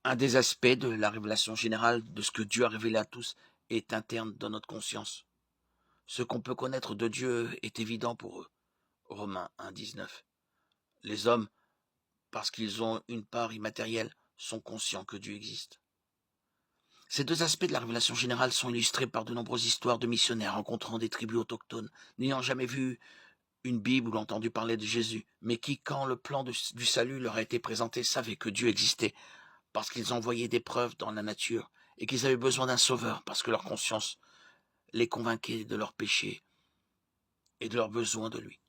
Un des aspects de la révélation générale de ce que Dieu a révélé à tous est interne dans notre conscience. Ce qu'on peut connaître de Dieu est évident pour eux. Romains 1,19. Les hommes, parce qu'ils ont une part immatérielle, sont conscients que Dieu existe. Ces deux aspects de la révélation générale sont illustrés par de nombreuses histoires de missionnaires rencontrant des tribus autochtones, n'ayant jamais vu une Bible ou entendu parler de Jésus, mais qui, quand le plan du salut leur a été présenté, savaient que Dieu existait, parce qu'ils en voyaient des preuves dans la nature, et qu'ils avaient besoin d'un sauveur, parce que leur conscience les convainquait de leurs péchés et de leur besoin de lui.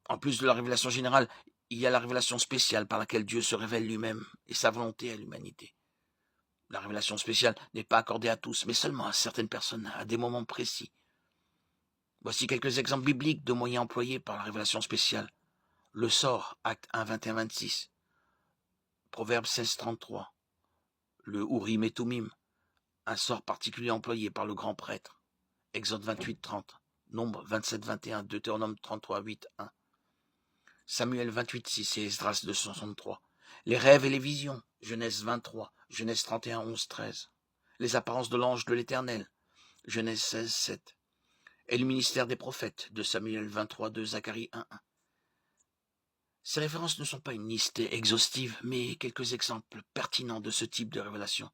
En plus de la révélation générale, il y a la révélation spéciale par laquelle Dieu se révèle lui-même et sa volonté à l'humanité. La révélation spéciale n'est pas accordée à tous, mais seulement à certaines personnes, à des moments précis. Voici quelques exemples bibliques de moyens employés par la révélation spéciale. Le sort, acte 1, 21-26. Proverbe 16, 33. Le Urim et Tumim, un sort particulier employé par le grand prêtre. Exode 28, 30. Nombre 27, 21. Deutéronome 33, 8, 1. Samuel 28, 6 et Esdras 263. Les rêves et les visions. Genèse 23. Genèse 31, 11, 13. Les apparences de l'ange de l'Éternel. Genèse 16, 7. Et le ministère des prophètes de Samuel 23, 2, Zacharie 1, 1. Ces références ne sont pas une liste exhaustive, mais quelques exemples pertinents de ce type de révélation.